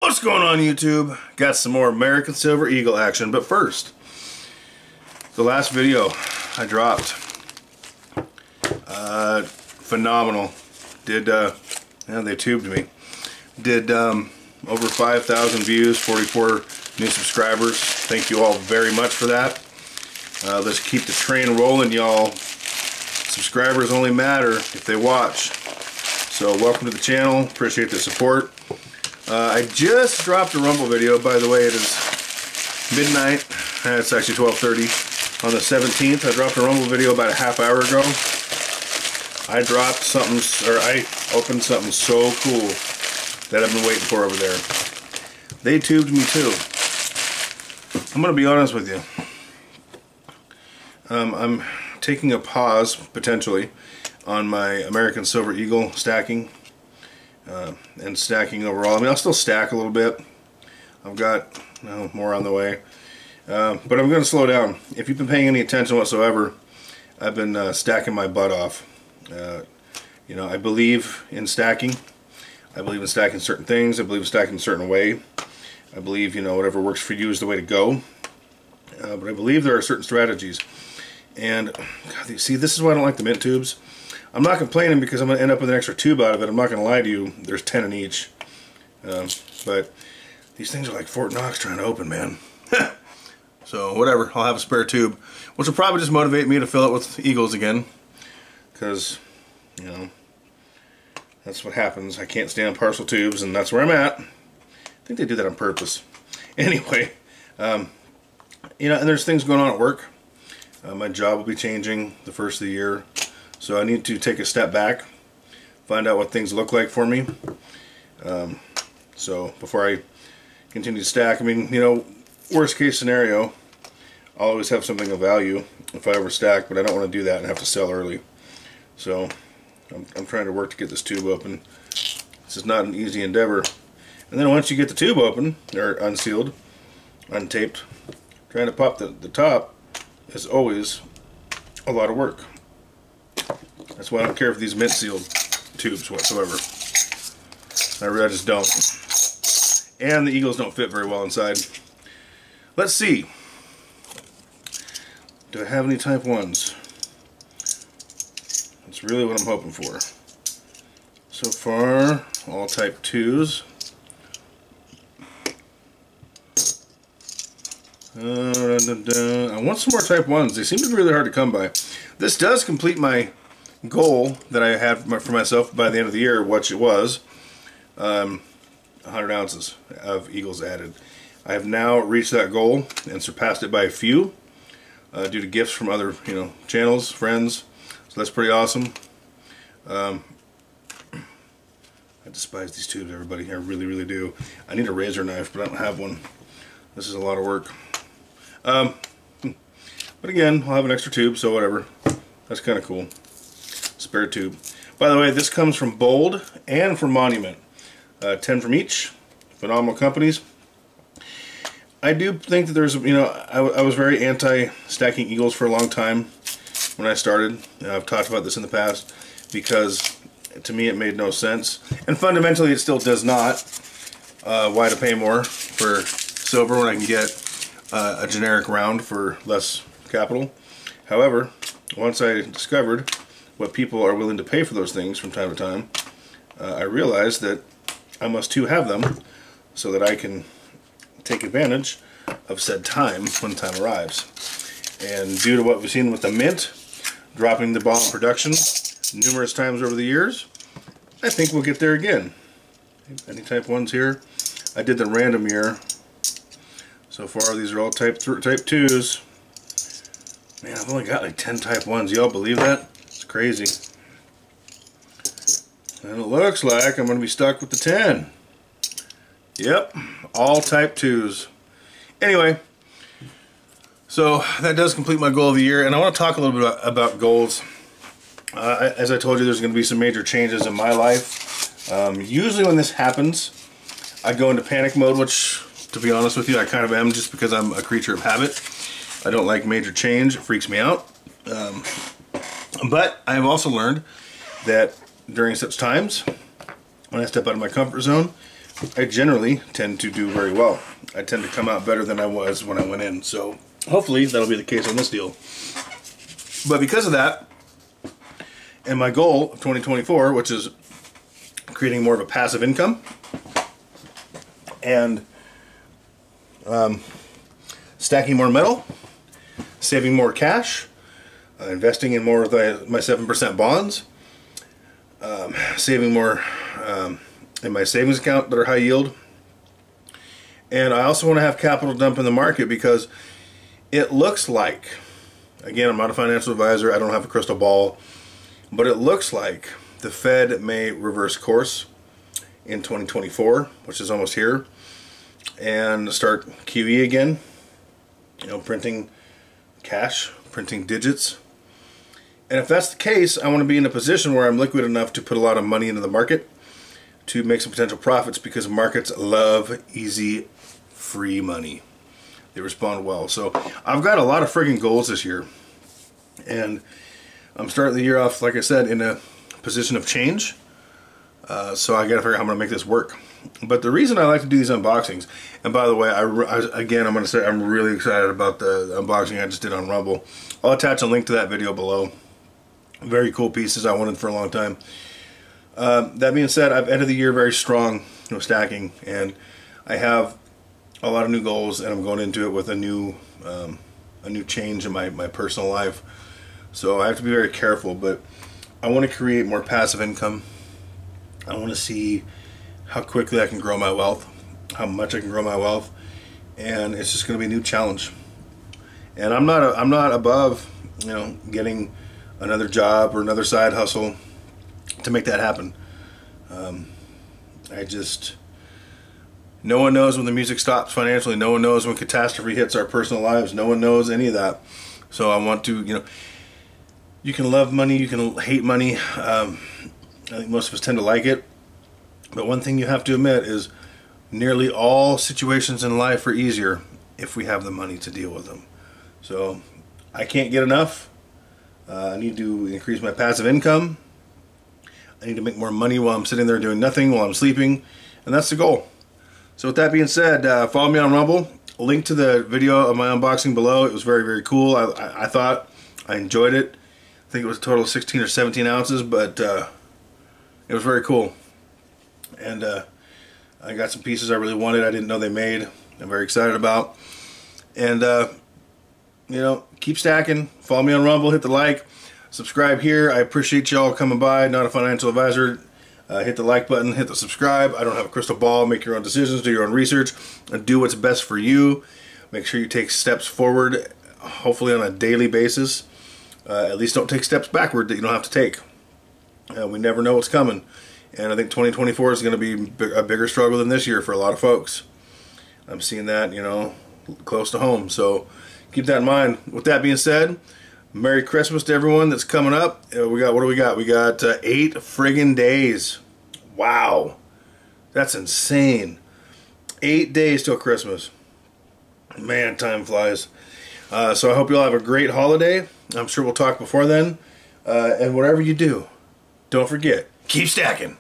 What's going on, YouTube? Got some more American Silver Eagle action, but first, the last video I dropped, phenomenal. They tubed me. Did over 5,000 views, 44 new subscribers. Thank you all very much for that. Let's keep the train rolling, y'all. Subscribers only matter if they watch. So welcome to the channel. Appreciate the support. I just dropped a Rumble video, by the way. It is midnight. It's actually 12:30 on the 17th. I dropped a Rumble video about a half hour ago. I dropped something, or I opened something so cool that I've been waiting for over there. They tubed me too. I'm gonna be honest with you. I'm taking a pause potentially on my American Silver Eagle stacking. And stacking overall. I mean, I'll still stack a little bit. I've got more on the way. But I'm going to slow down. If you've been paying any attention whatsoever, I've been stacking my butt off. You know, I believe in stacking. I believe in stacking certain things. I believe in stacking a certain way. I believe, you know, whatever works for you is the way to go. But I believe there are certain strategies. And, God, see, this is why I don't like the mint tubes. I'm not complaining because I'm going to end up with an extra tube out of it. I'm not going to lie to you. There's 10 in each. But these things are like Fort Knox trying to open, man. So, whatever. I'll have a spare tube, which will probably just motivate me to fill it with Eagles again. Because, you know, that's what happens. I can't stand partial tubes, and that's where I'm at. I think they do that on purpose. Anyway, you know, and there's things going on at work. My job will be changing the first of the year. So I need to take a step back, find out what things look like for me. So before I continue to stack, I mean, you know, worst case scenario, I'll always have something of value if I ever stack, but I don't want to do that and have to sell early. So I'm trying to work to get this tube open. This is not an easy endeavor. And then once you get the tube open, or unsealed, untaped, trying to pop the top is always a lot of work. That's why I don't care for these mint sealed tubes whatsoever. I just don't. And the Eagles don't fit very well inside. Let's see. Do I have any type 1s? That's really what I'm hoping for. So far, all type 2s. I want some more type 1s. They seem to be really hard to come by. This does complete my goal that I had for myself by the end of the year, which it was 100 ounces of Eagles added. I have now reached that goal and surpassed it by a few due to gifts from other, you know, channels, friends. So that's pretty awesome. I despise these tubes, everybody. I really, really do. I need a razor knife, but I don't have one. This is a lot of work. But again, I'll have an extra tube, so whatever. That's kind of cool. Spare tube. By the way, this comes from Bold and from Monument. 10 from each. Phenomenal companies. I do think that there's, you know, I was very anti-stacking Eagles for a long time when I started. I've talked about this in the past because to me it made no sense. And fundamentally it still does not. Why to pay more for silver when I can get a generic round for less capital? However, once I discovered what people are willing to pay for those things from time to time, I realized that I must too have them so that I can take advantage of said time when time arrives. And due to what we've seen with the mint dropping the ball in production numerous times over the years, I think we'll get there again. Any type 1s here? I did the random year. So far these are all type 2s. Man, I've only got like 10 type 1s. Y'all believe that? It's crazy. And it looks like I'm going to be stuck with the 10. Yep, all type 2s. Anyway, so that does complete my goal of the year, and I want to talk a little bit about goals. As I told you, there's going to be some major changes in my life. Usually when this happens, I go into panic mode, which, to be honest with you, I kind of am, just because I'm a creature of habit. I don't like major change. It freaks me out. But I've also learned that during such times, when I step out of my comfort zone, I generally tend to do very well. I tend to come out better than I was when I went in. So hopefully that'll be the case on this deal. But because of that, and my goal of 2024, which is creating more of a passive income and stacking more metal, saving more cash, investing in more of my 7% bonds, saving more in my savings account that are high yield. And I also want to have capital dump in the market because it looks like, again, I'm not a financial advisor, I don't have a crystal ball, but it looks like the Fed may reverse course in 2024, which is almost here, and start QE again, you know, printing cash, printing digits. And if that's the case, I want to be in a position where I'm liquid enough to put a lot of money into the market to make some potential profits, because markets love easy, free money. They respond well. So I've got a lot of friggin' goals this year, and I'm starting the year off, like I said, in a position of change. So I got to figure out how I'm going to make this work. But the reason I like to do these unboxings, and by the way, again, I'm going to say I'm really excited about the unboxing I just did on Rumble. I'll attach a link to that video below. Very cool pieces I wanted for a long time. That being said, I've ended the year very strong, you know, stacking, and I have a lot of new goals, and I'm going into it with a new change in my personal life. So I have to be very careful, but I want to create more passive income. I want to see how quickly I can grow my wealth, how much I can grow my wealth, and it's just going to be a new challenge. And I'm not above, you know, getting another job or another side hustle to make that happen. No one knows when the music stops financially. No one knows when catastrophe hits our personal lives. No one knows any of that. So I want to, you know, you can love money, you can hate money. I think most of us tend to like it. But one thing you have to admit is nearly all situations in life are easier if we have the money to deal with them. So I can't get enough. I need to increase my passive income. I need to make more money while I'm sitting there doing nothing, while I'm sleeping. And that's the goal. So with that being said, follow me on Rumble. Link to the video of my unboxing below. It was very, very cool. I thought I enjoyed it. I think it was a total of 16 or 17 ounces, but it was very cool. And I got some pieces I really wanted. I didn't know they made. I'm very excited about. And you know, keep stacking. Follow me on Rumble. Hit the like. Subscribe here. I appreciate y'all coming by. Not a financial advisor. Hit the like button. Hit the subscribe. I don't have a crystal ball. Make your own decisions. Do your own research. And do what's best for you. Make sure you take steps forward, hopefully on a daily basis. At least don't take steps backward that you don't have to take. We never know what's coming. And I think 2024 is going to be a bigger struggle than this year for a lot of folks. I'm seeing that, you know, close to home. So keep that in mind. With that being said, Merry Christmas to everyone that's coming up. We got, what do we got? We got 8 friggin' days. Wow. That's insane. 8 days till Christmas. Man, time flies. So I hope you all have a great holiday. I'm sure we'll talk before then. And whatever you do, don't forget, keep stacking.